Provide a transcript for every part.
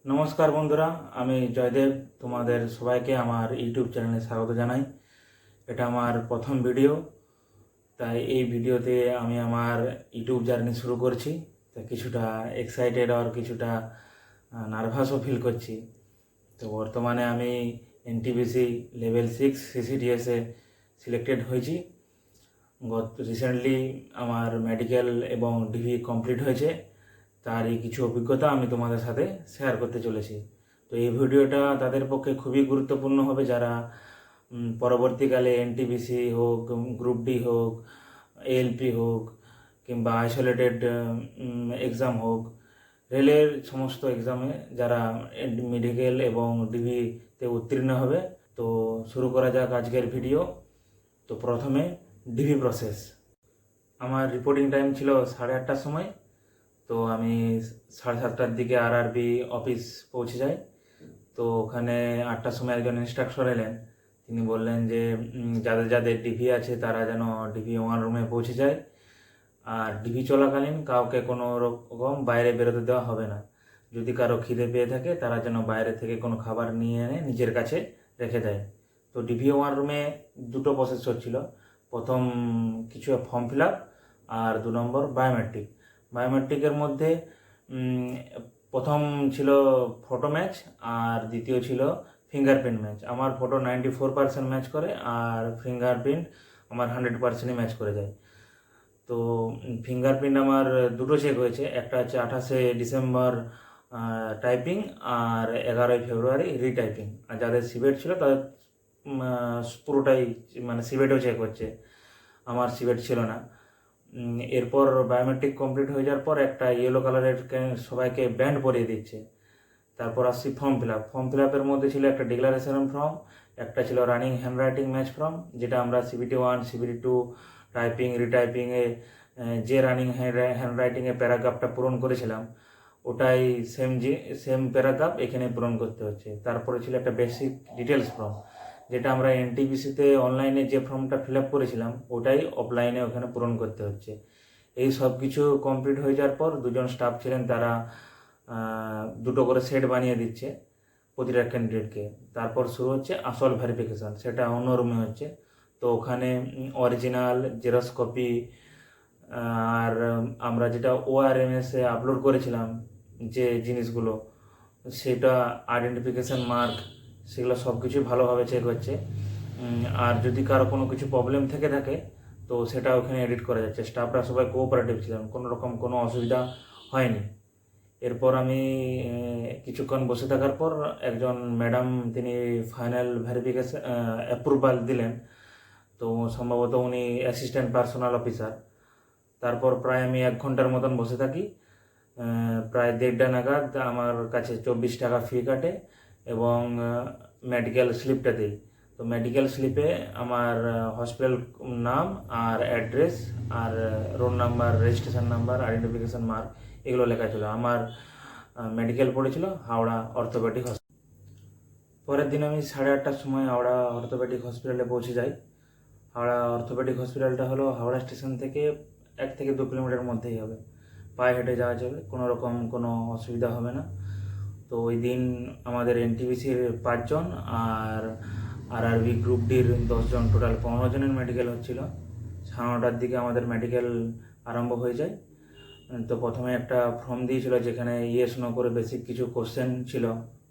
নমস্কার বন্ধুরা, আমি জয়দেব। তোমাদের সবাইকে আমার ইউটিউব চ্যানেলে স্বাগত জানাই। এটা আমার প্রথম ভিডিও, তাই এই ভিডিওতে আমি আমার ইউটিউব জার্নি শুরু করছি। তা কিছুটা এক্সাইটেড আর কিছুটা নার্ভাসও ফিল করছি। তো বর্তমানে আমি এনটিপিসি লেভেল 6 সিসিডিএসে সিলেক্টেড হয়েছি। রিসেন্টলি আমার মেডিকেল এবং ডিভি কমপ্লিট হয়েছে, তারই কিছু অভিজ্ঞতা আমি তোমাদের সাথে শেয়ার করতে চলেছি। তো এই ভিডিওটা তাদের পক্ষে খুবই গুরুত্বপূর্ণ হবে যারা পরবর্তীকালে এনটিপিসি হোক, গ্রুপ ডি হোক, এএলপি হোক, কিংবা আইসোলেটেড এক্সাম হোক, রেলের সমস্ত এক্সামে যারা মেডিকেল এবং ডিভিতে উত্তীর্ণ হবে। তো শুরু করা যাক আজকের ভিডিও। তো প্রথমে ডিভি প্রসেস। আমার রিপোর্টিং টাইম ছিল 8:30টার সময়। তো আমি 7:30টার দিকে আরআরবি অফিস পৌঁছে যাই। তো ওখানে 8টার সময় একজন ইনস্ট্রাক্টর এলেন। তিনি বললেন যে যাদের যাদের ডিভি আছে তারা যেন ডিভি 1 রুমে পৌঁছে যায়, আর ডিভি চলাকালীন কাউকে কোনো রকম বাইরে বেরোতে দেওয়া হবে না। যদি কারো খিদে পেয়ে থাকে তারা যেন বাইরে থেকে কোনো খাবার নিয়ে এনে নিজের কাছে রেখে দেয়। তো ডিভি 1 রুমে দুটো প্রসেস হচ্ছিল। প্রথম কিছু ফর্ম ফিল আপ, আর 2 নম্বর বায়োমেট্রিক। বায়োমেট্রিকের মধ্যে প্রথম ছিল ফটো ম্যাচ, আর দ্বিতীয় ছিল ফিঙ্গারপ্রিন্ট ম্যাচ। আমার ফটো 94% ম্যাচ করে, আর ফিঙ্গারপ্রিন্ট আমার 100%ই ম্যাচ করে যায়। তো ফিঙ্গারপ্রিন্ট আমার দুটো চেক হয়েছে, একটা হচ্ছে 28শে ডিসেম্বর টাইপিং, আর 11ই ফেব্রুয়ারি রিটাইপিং। আর যাদের সিবেট ছিল তাদের পুরোটাই মানে সিবেটও চেক হচ্ছে, আমার সিবেট ছিল না। এরপর বায়োমেট্রিক কমপ্লিট হয়ে যাওয়ার পর একটা ইয়েলো কালারের সবাইকে ব্যান্ড পরিয়ে দিচ্ছে। তারপর আসছি form fill up. Form fill আপের মধ্যে ছিল একটা ডিক্লারেশন ফর্ম, একটা ছিল রানিং হ্যান্ডরাইটিং ম্যাচ ফর্ম, যেটা আমরা CBT 1, CBT 2 টাইপিং রিটাইপিংয়ে যে রানিং হ্যান্ডরাইটিংয়ে প্যারাগ্রাফটা পূরণ করেছিলাম, ওটাই সেম প্যারাগ্রাফ এখানে পূরণ করতে হচ্ছে। তারপরে ছিল একটা বেসিক ডিটেলস ফর্ম, যেটা আমরা এনটিপিসিতে অনলাইনে যে ফর্মটা ফিল আপ করেছিলাম ওটাই অফলাইনে ওখানে পূরণ করতে হচ্ছে। এই সব কিছু কমপ্লিট হয়ে যাওয়ার পর দুজন স্টাফ ছিলেন, তারা দুটো করে সেট বানিয়ে দিচ্ছে প্রতিটা ক্যান্ডিডেটকে। তারপর শুরু হচ্ছে আসল ভেরিফিকেশান, সেটা অন্য রুমে হচ্ছে। তো ওখানে অরিজিনাল জেরক্স কপি, আর আমরা যেটা ORMS-এ আপলোড করেছিলাম যে জিনিসগুলো, সেটা আইডেন্টিফিকেশান মার্ক, সেগুলো সব কিছুই ভালোভাবে চেক হচ্ছে। আর যদি কারো কোনো কিছু প্রবলেম থেকে থাকে তো সেটা ওখানে এডিট করা যাচ্ছে। স্টাফরা সবাই কোঅপারেটিভ ছিলেন, কোনো রকম কোনো অসুবিধা হয়নি। এরপর আমি কিছুক্ষণ বসে থাকার পর একজন ম্যাডাম, তিনি ফাইনাল ভেরিফিকেশন অ্যাপ্রুভাল দিলেন। তো সম্ভবত উনি অ্যাসিস্ট্যান্ট পার্সোনাল অফিসার। তারপর প্রায় আমি 1 ঘন্টার মতন বসে থাকি। প্রায় 1:30টা নাগাদ আমার কাছে 24 টাকা ফি কাটে এবং মেডিকেল স্লিপটা দিই। তো মেডিকেল স্লিপে আমার হসপিটাল নাম আর অ্যাড্রেস আর roll number, registration number, identification mark, এগুলো লেখা ছিল। আমার মেডিকেল পড়েছিল হাওড়া অর্থোপেডিক হসপিটাল। পরের দিন আমি 8:30টার সময় হাওড়া অর্থোপেডিক হসপিটালে পৌঁছে যাই। হাওড়া অর্থোপেডিক হসপিটালটা হলো হাওড়া স্টেশন থেকে 1 থেকে 2 কিলোমিটার মধ্যেই হবে, পায়ে হেঁটে যাওয়া যাবে, কোনো রকম কোনো অসুবিধা হবে না। তো ওই দিন আমাদের এনটিপিসির 5 জন আর আরআরবি গ্রুপ ডির 10 জন, টোটাল 15 জনের মেডিকেল হচ্ছিল। 9:30টার দিকে আমাদের মেডিকেল আরম্ভ হয়ে যায়। তো প্রথমে একটা ফর্ম দিয়েছিল যেখানে ইয়েস নো করে বেসিক কিছু কোশ্চেন ছিল,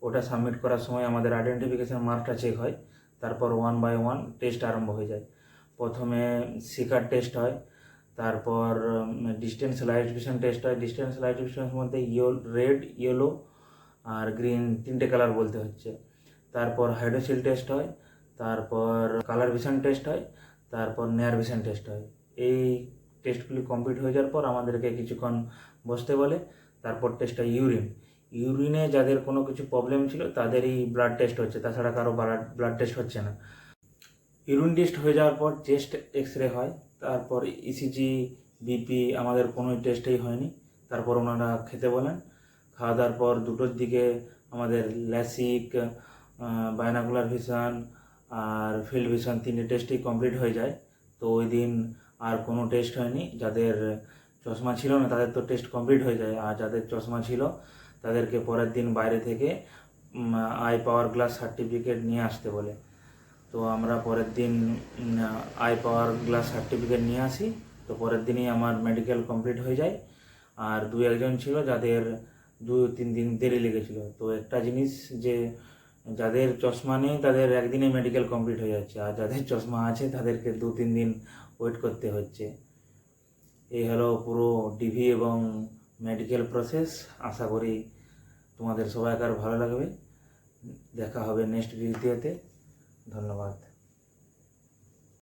ওটা সাবমিট করার সময় আমাদের আইডেন্টিফিকেশান মার্কটা চেক হয়। তারপর 1 বাই 1 টেস্ট আরম্ভ হয়ে যায়। প্রথমে সিকার টেস্ট হয়, তারপর ডিস্টেন্স লাইট ভিশন টেস্ট হয়। ডিস্টেন্স লাইট ভিশনের মধ্যে রেড, ইয়েলো আর গ্রিন 3টে কালার বলতে হচ্ছে। তারপর হাইড্রোসিল টেস্ট হয়, তারপর কালার ভিশন টেস্ট হয়, তারপর নেয়ার ভিশন টেস্ট হয়। এই টেস্টগুলি কমপ্লিট হয়ে যাওয়ার পর আমাদেরকে কিছুক্ষণ বসতে বলে। তারপর টেস্ট হয় ইউরিনে যাদের কোনো কিছু প্রবলেম ছিল তাদেরই ব্লাড টেস্ট হচ্ছে, তাছাড়া কারো ব্লাড টেস্ট হচ্ছে না। ইউরিন টেস্ট হয়ে যাওয়ার পর চেস্ট এক্সরে হয়, তারপর ইসিজি, বিপি, আমাদের কোনো টেস্টেই হয়নি। তারপর ওনারা খেতে বলেন। খাওয়া দাওয়ার পর 2টোর দিকে আমাদের ল্যাসিক, বাইনাকুলার ভিশন আর ফিল্ড ভিশন 3টে টেস্টই কমপ্লিট হয়ে যায়। তো ওই দিন আর কোনো টেস্ট হয়নি। যাদের চশমা ছিল না তাদের তো টেস্ট কমপ্লিট হয়ে যায়, আর যাদের চশমা ছিল তাদেরকে পরের দিন বাইরে থেকে আই পাওয়ার গ্লাস সার্টিফিকেট নিয়ে আসতে বলে। তো আমরা পরের দিন আই পাওয়ার গ্লাস সার্টিফিকেট নিয়ে আসি। তো পরের দিনই আমার মেডিকেল কমপ্লিট হয়ে যায়। আর দু একজন ছিল যাদের 2-3 দিন দেরি লেগেছিল। তো একটা জিনিস যে যাদের চশমা নেই তাদের একদিনে মেডিকেল কমপ্লিট হয়ে যাচ্ছে, আর যাদের চশমা আছে তাদেরকে 2-3 দিন ওয়েট করতে হচ্ছে। এই হলো পুরো ডিভি এবং মেডিকেল প্রসেস। আশা করি তোমাদের সবাইকার ভালো লাগবে। দেখা হবে নেক্সট ভিডিওতে। ধন্যবাদ।